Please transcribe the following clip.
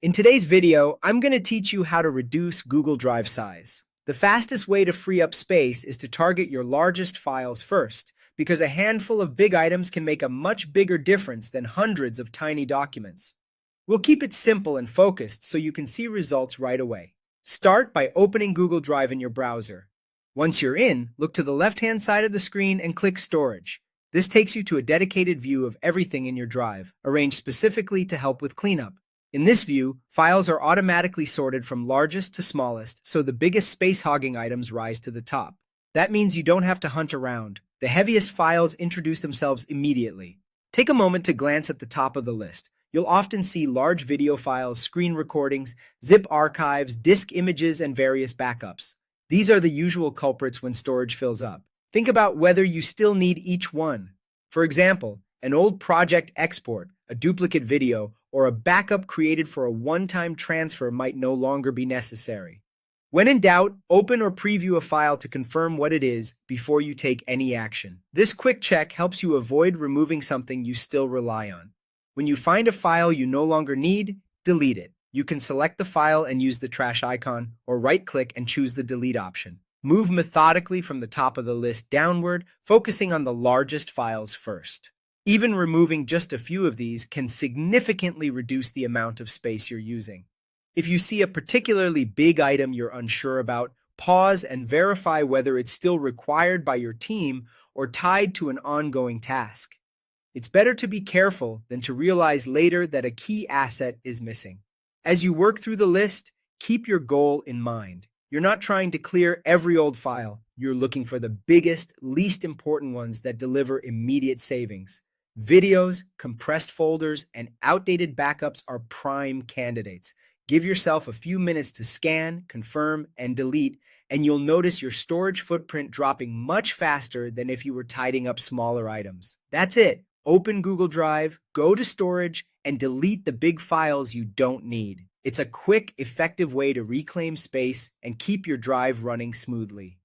In today's video, I'm going to teach you how to reduce Google Drive size. The fastest way to free up space is to target your largest files first, because a handful of big items can make a much bigger difference than hundreds of tiny documents. We'll keep it simple and focused so you can see results right away. Start by opening Google Drive in your browser. Once you're in, look to the left-hand side of the screen and click Storage. This takes you to a dedicated view of everything in your drive, arranged specifically to help with cleanup. In this view, files are automatically sorted from largest to smallest, so the biggest space-hogging items rise to the top. That means you don't have to hunt around. The heaviest files introduce themselves immediately. Take a moment to glance at the top of the list. You'll often see large video files, screen recordings, zip archives, disk images, and various backups. These are the usual culprits when storage fills up. Think about whether you still need each one. For example, an old project export, a duplicate video, or a backup created for a one-time transfer might no longer be necessary. When in doubt, open or preview a file to confirm what it is before you take any action. This quick check helps you avoid removing something you still rely on. When you find a file you no longer need, delete it. You can select the file and use the trash icon, or right-click and choose the delete option. Move methodically from the top of the list downward, focusing on the largest files first. Even removing just a few of these can significantly reduce the amount of space you're using. If you see a particularly big item you're unsure about, pause and verify whether it's still required by your team or tied to an ongoing task. It's better to be careful than to realize later that a key asset is missing. As you work through the list, keep your goal in mind. You're not trying to clear every old file. You're looking for the biggest, least important ones that deliver immediate savings. Videos, compressed folders, and outdated backups are prime candidates. Give yourself a few minutes to scan, confirm, and delete, and you'll notice your storage footprint dropping much faster than if you were tidying up smaller items. That's it. Open Google Drive, go to Storage, and delete the big files you don't need. It's a quick, effective way to reclaim space and keep your drive running smoothly.